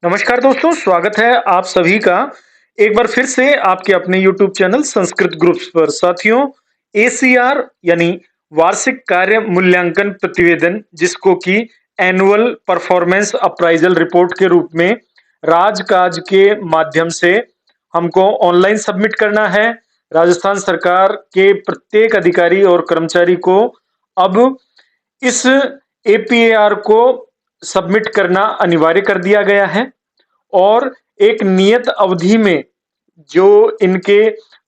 नमस्कार दोस्तों, स्वागत है आप सभी का एक बार फिर से आपके अपने YouTube चैनल संस्कृत ग्रुप्स पर। साथियों, एसीआर यानी वार्षिक कार्य मूल्यांकन प्रतिवेदन, जिसको कि एनुअल परफॉर्मेंस अप्राइजल रिपोर्ट के रूप में राजकाज के माध्यम से हमको ऑनलाइन सबमिट करना है। राजस्थान सरकार के प्रत्येक अधिकारी और कर्मचारी को अब इस एपीएआर को सबमिट करना अनिवार्य कर दिया गया है और एक नियत अवधि में जो इनके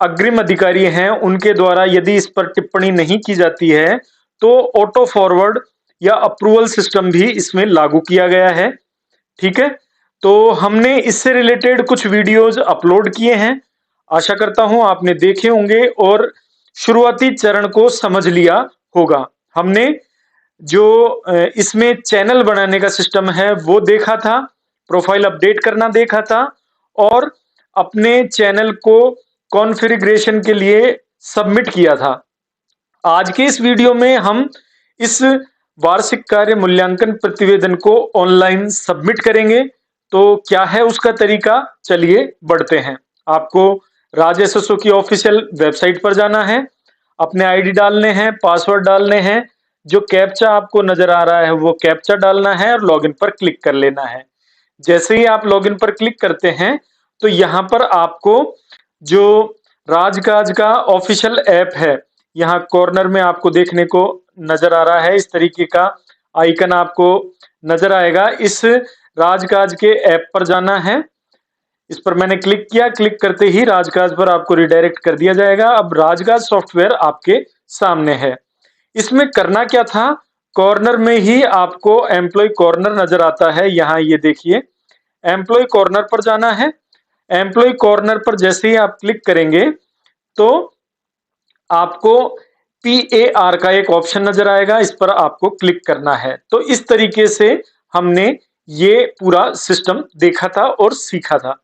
अग्रिम अधिकारी हैं उनके द्वारा यदि इस पर टिप्पणी नहीं की जाती है तो ऑटो फॉरवर्ड या अप्रूवल सिस्टम भी इसमें लागू किया गया है। ठीक है, तो हमने इससे रिलेटेड कुछ वीडियोस अपलोड किए हैं। आशा करता हूं आपने देखे होंगे और शुरुआती चरण को समझ लिया होगा। हमने जो इसमें चैनल बनाने का सिस्टम है वो देखा था, प्रोफाइल अपडेट करना देखा था और अपने चैनल को कॉन्फ़िगरेशन के लिए सबमिट किया था। आज के इस वीडियो में हम इस वार्षिक कार्य मूल्यांकन प्रतिवेदन को ऑनलाइन सबमिट करेंगे। तो क्या है उसका तरीका, चलिए बढ़ते हैं। आपको राज एसएसओ की ऑफिशियल वेबसाइट पर जाना है, अपने आईडी डालने हैं, पासवर्ड डालने हैं, जो कैप्चा आपको नजर आ रहा है वो कैप्चा डालना है और लॉगिन पर क्लिक कर लेना है। जैसे ही आप लॉगिन पर क्लिक करते हैं तो यहाँ पर आपको जो राजकाज का ऑफिशियल ऐप है, यहाँ कॉर्नर में आपको देखने को नजर आ रहा है, इस तरीके का आइकन आपको नजर आएगा। इस राजकाज के ऐप पर जाना है, इस पर मैंने क्लिक किया। क्लिक करते ही राजकाज पर आपको रिडायरेक्ट कर दिया जाएगा। अब राजकाज सॉफ्टवेयर आपके सामने है। इसमें करना क्या था, कॉर्नर में ही आपको एम्प्लॉय कॉर्नर नजर आता है, यहाँ ये देखिए एम्प्लॉय कॉर्नर पर जाना है। एम्प्लॉय कॉर्नर पर जैसे ही आप क्लिक करेंगे तो आपको पीएआर का एक ऑप्शन नजर आएगा, इस पर आपको क्लिक करना है। तो इस तरीके से हमने ये पूरा सिस्टम देखा था और सीखा था।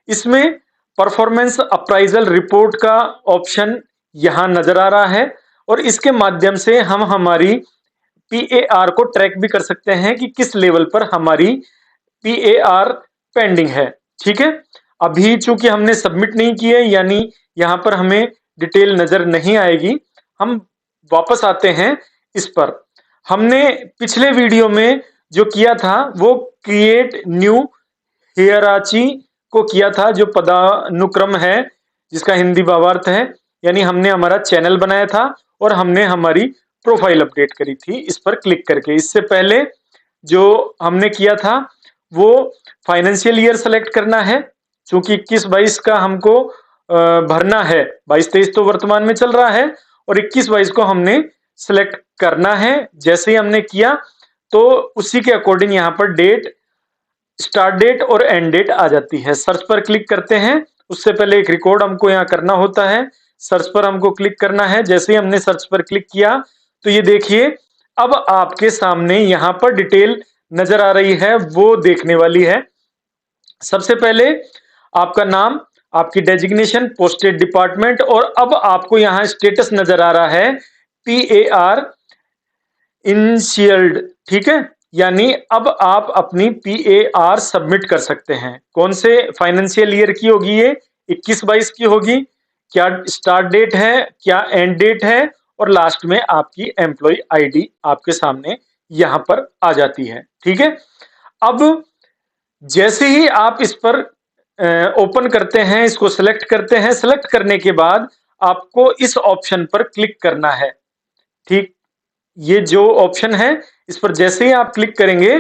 इसमें परफॉर्मेंस अप्राइजल रिपोर्ट का ऑप्शन यहां नजर आ रहा है और इसके माध्यम से हम हमारी पीएआर को ट्रैक भी कर सकते हैं कि किस लेवल पर हमारी पीएआर पेंडिंग है। ठीक है, अभी चूंकि हमने सबमिट नहीं की है यानी यहां पर हमें डिटेल नजर नहीं आएगी। हम वापस आते हैं इस पर। हमने पिछले वीडियो में जो किया था वो क्रिएट न्यू हियरार्ची को किया था, जो पदानुक्रम है जिसका हिंदी भावार्थ है, यानी हमने हमारा चैनल बनाया था और हमने हमारी प्रोफाइल अपडेट करी थी इस पर क्लिक करके। इससे पहले जो हमने किया था वो फाइनेंशियल ईयर सेलेक्ट करना है, क्योंकि 21-22 का हमको भरना है। 22-23 तो वर्तमान में चल रहा है और 21-22 को हमने सेलेक्ट करना है। जैसे ही हमने किया तो उसी के अकॉर्डिंग यहाँ पर डेट, स्टार्ट डेट और एंड डेट आ जाती है। सर्च पर क्लिक करते हैं, उससे पहले एक रिकॉर्ड हमको यहाँ करना होता है। सर्च पर हमको क्लिक करना है। जैसे ही हमने सर्च पर क्लिक किया तो ये देखिए अब आपके सामने यहाँ पर डिटेल नजर आ रही है, वो देखने वाली है। सबसे पहले आपका नाम, आपकी डेजिग्नेशन, पोस्टेड डिपार्टमेंट और अब आपको यहाँ स्टेटस नजर आ रहा है पीएआर इनिशियल्ड। ठीक है, यानी अब आप अपनी पीएआर सबमिट कर सकते हैं। कौन से फाइनेंशियल ईयर की होगी ये, 21-22 की होगी। क्या स्टार्ट डेट है, क्या एंड डेट है और लास्ट में आपकी एम्प्लॉय आईडी आपके सामने यहां पर आ जाती है। ठीक है, अब जैसे ही आप इस पर ओपन करते हैं, इसको सिलेक्ट करते हैं, सिलेक्ट करने के बाद आपको इस ऑप्शन पर क्लिक करना है। ठीक, ये जो ऑप्शन है इस पर जैसे ही आप क्लिक करेंगे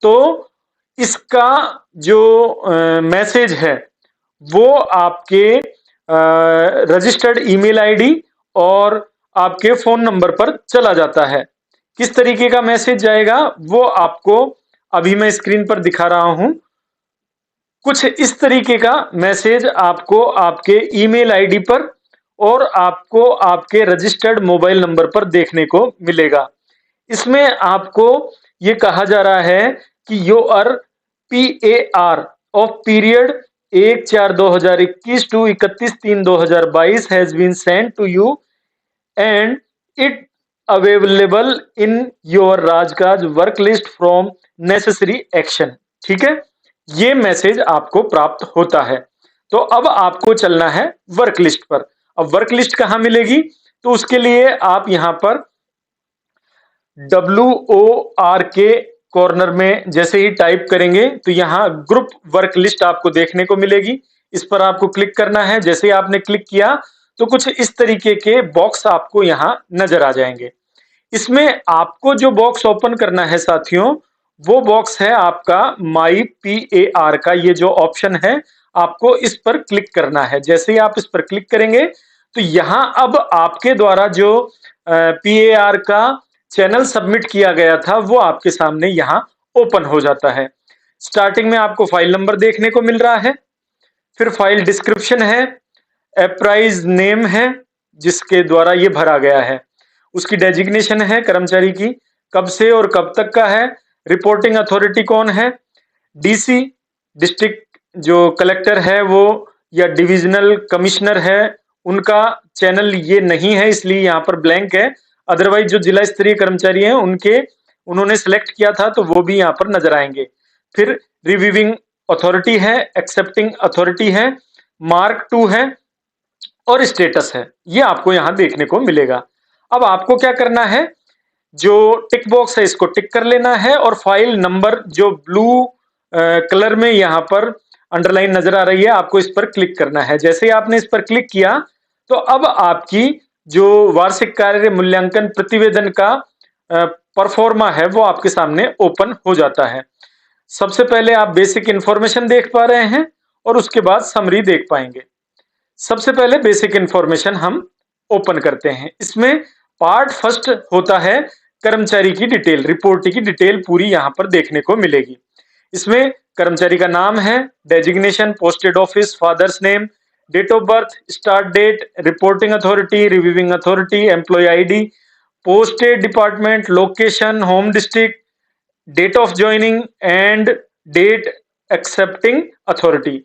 तो इसका जो मैसेज है वो आपके रजिस्टर्ड ईमेल आईडी और आपके फोन नंबर पर चला जाता है। किस तरीके का मैसेज जाएगा वो आपको अभी मैं स्क्रीन पर दिखा रहा हूं। कुछ इस तरीके का मैसेज आपको आपके ईमेल आईडी पर और आपको आपके रजिस्टर्ड मोबाइल नंबर पर देखने को मिलेगा। इसमें आपको ये कहा जा रहा है कि your PAR of period 1/4/2021 to 31/3/2022 has been sent to you and it available in your Rajkaj work list from necessary action. ठीक है, ये मैसेज आपको प्राप्त होता है। तो अब आपको चलना है वर्क लिस्ट पर। अब वर्क लिस्ट कहां मिलेगी? तो उसके लिए आप यहां पर WORK कॉर्नर में जैसे ही टाइप करेंगे तो यहाँ ग्रुप वर्क लिस्ट आपको देखने को मिलेगी। इस पर आपको क्लिक करना है। जैसे ही आपने क्लिक किया तो कुछ इस तरीके के बॉक्स आपको यहाँ नजर आ जाएंगे। इसमें आपको जो बॉक्स ओपन करना है साथियों, वो बॉक्स है आपका माई PAR का। ये जो ऑप्शन है आपको इस पर क्लिक करना है। जैसे ही आप इस पर क्लिक करेंगे तो यहां अब आपके द्वारा जो PAR का चैनल सबमिट किया गया था वो आपके सामने यहां ओपन हो जाता है। स्टार्टिंग में आपको फाइल नंबर देखने को मिल रहा है, फिर फाइल डिस्क्रिप्शन है, अप्राइज नेम है जिसके द्वारा ये भरा गया है, उसकी डेजिग्नेशन है कर्मचारी की, कब से और कब तक का है, रिपोर्टिंग अथॉरिटी कौन है, DC डिस्ट्रिक्ट जो कलेक्टर है वो या डिविजनल कमिश्नर है, उनका चैनल ये नहीं है इसलिए यहाँ पर ब्लैंक है। अदरवाइज जो जिला स्तरीय कर्मचारी हैं उनके उन्होंने सिलेक्ट किया था तो वो भी यहाँ पर नजर आएंगे। फिर रिव्यूइंग अथॉरिटी है, एक्सेप्टिंग अथॉरिटी है, मार्क 2 है और स्टेटस है। ये आपको यहाँ देखने को मिलेगा। अब आपको क्या करना है, जो टिक बॉक्स है इसको टिक कर लेना है और फाइल नंबर जो ब्लू कलर में यहाँ पर अंडरलाइन नजर आ रही है आपको इस पर क्लिक करना है। जैसे ही आपने इस पर क्लिक किया तो अब आपकी जो वार्षिक कार्य मूल्यांकन प्रतिवेदन का परफॉर्मा है वो आपके सामने ओपन हो जाता है। सबसे पहले आप बेसिक इंफॉर्मेशन देख पा रहे हैं और उसके बाद समरी देख पाएंगे। सबसे पहले बेसिक इंफॉर्मेशन हम ओपन करते हैं। इसमें पार्ट फर्स्ट होता है कर्मचारी की डिटेल, रिपोर्ट की डिटेल पूरी यहां पर देखने को मिलेगी। इसमें कर्मचारी का नाम है, designation, posted office, father's name, date of birth, start date, reporting authority, reviewing authority, employ ID, posted department, location, home district, date of joining and date accepting authority.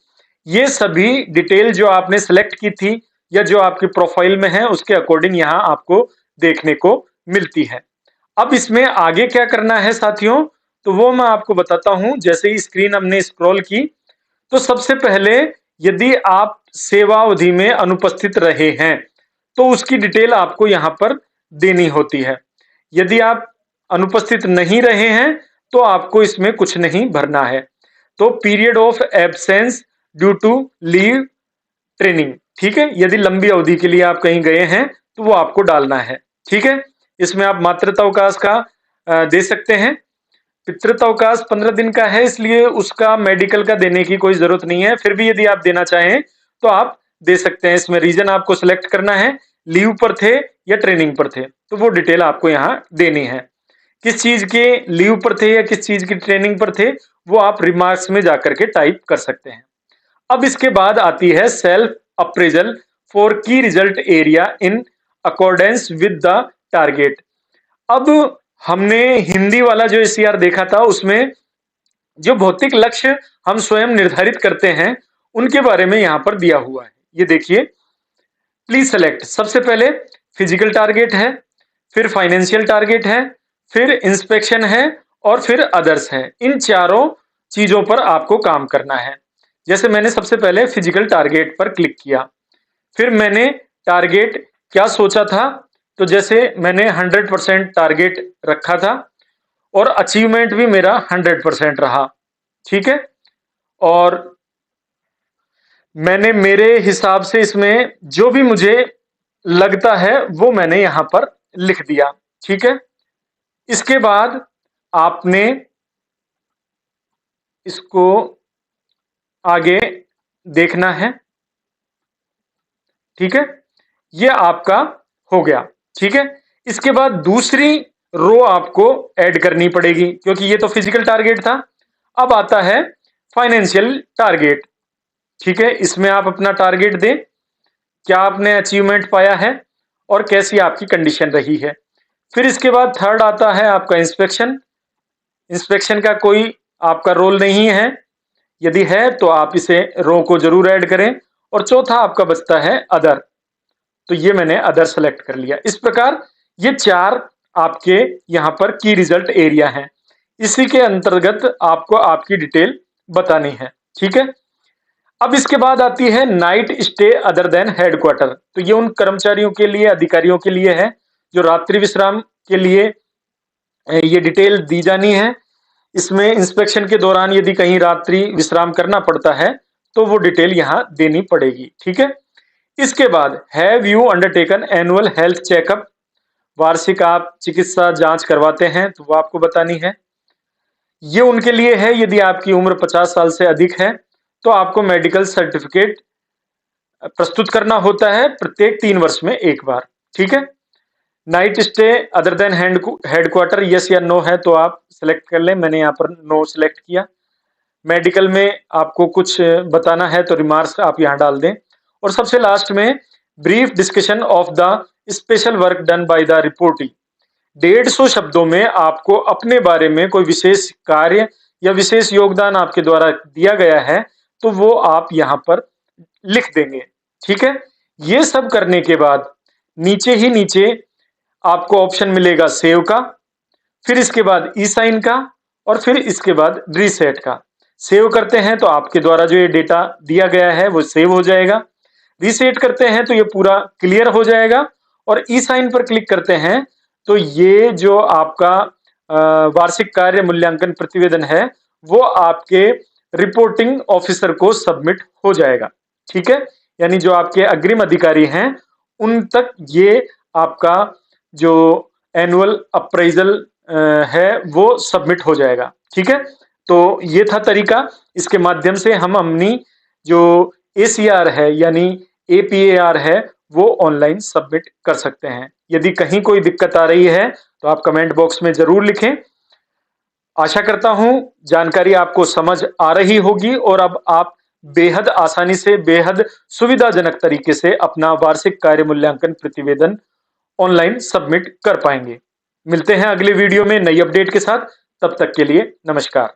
ये सभी डिटेल जो आपने सेलेक्ट की थी या जो आपकी प्रोफाइल में है उसके अकॉर्डिंग यहां आपको देखने को मिलती है। अब इसमें आगे क्या करना है साथियों, तो वो मैं आपको बताता हूं। जैसे ही स्क्रीन हमने स्क्रॉल की तो सबसे पहले यदि आप सेवा अवधि में अनुपस्थित रहे हैं तो उसकी डिटेल आपको यहां पर देनी होती है। यदि आप अनुपस्थित नहीं रहे हैं तो आपको इसमें कुछ नहीं भरना है। तो period of absence due to leave training, ठीक है, यदि लंबी अवधि के लिए आप कहीं गए हैं तो वो आपको डालना है। ठीक है, इसमें आप मातृत्व अवकाश का दे सकते हैं। पितृत्व अवकाश 15 दिन का है इसलिए उसका मेडिकल का देने की कोई जरूरत नहीं है, फिर भी यदि आप देना चाहें तो आप दे सकते हैं। इसमें रीजन आपको सिलेक्ट करना है, लीव पर थे या ट्रेनिंग पर थे, तो वो डिटेल आपको यहाँ देनी है। किस चीज के लीव पर थे या किस चीज की ट्रेनिंग पर थे वो आप रिमार्क्स में जाकर के टाइप कर सकते हैं। अब इसके बाद आती है सेल्फ अप्रेजल फॉर की result area in accordance with the target. अब हमने हिंदी वाला जो SCR देखा था उसमें जो भौतिक लक्ष्य हम स्वयं निर्धारित करते हैं उनके बारे में यहां पर दिया हुआ है। ये देखिए, प्लीज सेलेक्ट। सबसे पहले फिजिकल टारगेट है, फिर फाइनेंशियल टारगेट है, फिर इंस्पेक्शन है और फिर अदर्स है। इन चारों चीजों पर आपको काम करना है। जैसे मैंने सबसे पहले फिजिकल टारगेट पर क्लिक किया, फिर मैंने टारगेट क्या सोचा था, तो जैसे मैंने 100% टारगेट रखा था और अचीवमेंट भी मेरा 100% रहा। ठीक है, और मैंने मेरे हिसाब से इसमें जो भी मुझे लगता है वो मैंने यहां पर लिख दिया। ठीक है, इसके बाद आपने इसको आगे देखना है। ठीक है, ये आपका हो गया। ठीक है, इसके बाद दूसरी रो आपको ऐड करनी पड़ेगी क्योंकि ये तो फिजिकल टारगेट था। अब आता है फाइनेंशियल टारगेट। ठीक है, इसमें आप अपना टारगेट दें, क्या आपने अचीवमेंट पाया है और कैसी आपकी कंडीशन रही है। फिर इसके बाद थर्ड आता है आपका इंस्पेक्शन। इंस्पेक्शन का कोई आपका रोल नहीं है, यदि है तो आप इसे रो को जरूर ऐड करें। और चौथा आपका बचता है अदर, तो ये मैंने अदर सेलेक्ट कर लिया। इस प्रकार ये चार आपके यहां पर की रिजल्ट एरिया हैं। इसी के अंतर्गत आपको आपकी डिटेल बतानी है। ठीक है। अब इसके बाद आती है night stay other than headquarter. तो ये उन कर्मचारियों के लिए, अधिकारियों के लिए है जो रात्रि विश्राम के लिए ये डिटेल दी जानी है। इसमें इंस्पेक्शन के दौरान यदि कहीं रात्रि विश्राम करना पड़ता है तो वो डिटेल यहां देनी पड़ेगी। ठीक है। इसके बाद have you undertaken annual health checkup, वार्षिक आप चिकित्सा जांच करवाते हैं तो वो आपको बतानी है। ये उनके लिए है यदि आपकी उम्र 50 साल से अधिक है तो आपको मेडिकल सर्टिफिकेट प्रस्तुत करना होता है प्रत्येक 3 वर्ष में एक बार। ठीक है। Night stay other than headquarter, yes या नो है तो आप सिलेक्ट कर लें। मैंने यहाँ पर नो सिलेक्ट किया। मेडिकल में आपको कुछ बताना है तो रिमार्क्स आप यहाँ डाल दें। और सबसे लास्ट में brief discussion of the special work done by the reportee. 150 शब्दों में आपको अपने बारे में कोई विशेष कार्य या विशेष योगदान आपके द्वारा दिया गया है तो वो आप यहाँ पर लिख देंगे। ठीक है। ये सब करने के बाद नीचे ही नीचे आपको ऑप्शन मिलेगा सेव का, फिर इसके बाद ई साइन का, और फिर इसके बाद रीसेट का। सेव करते हैं तो आपके द्वारा जो ये डेटा दिया गया है वो सेव हो जाएगा। रीसेट करते हैं तो ये पूरा क्लियर हो जाएगा। और ई साइन पर क्लिक करते हैं तो ये जो आपका वार्षिक कार्य मूल्यांकन प्रतिवेदन है वो आपके रिपोर्टिंग ऑफिसर को सबमिट हो जाएगा। ठीक है। यानी जो आपके अग्रिम अधिकारी हैं उन तक ये आपका जो एनुअल अप्रेजल है वो सबमिट हो जाएगा। ठीक है। तो ये था तरीका। इसके माध्यम से हम अपनी जो एसीआर है यानी एपीएआर है वो ऑनलाइन सबमिट कर सकते हैं। यदि कहीं कोई दिक्कत आ रही है तो आप कमेंट बॉक्स में जरूर लिखें। आशा करता हूं जानकारी आपको समझ आ रही होगी और अब आप बेहद आसानी से, बेहद सुविधाजनक तरीके से अपना वार्षिक कार्य मूल्यांकन प्रतिवेदन ऑनलाइन सबमिट कर पाएंगे। मिलते हैं अगले वीडियो में नई अपडेट के साथ। तब तक के लिए नमस्कार।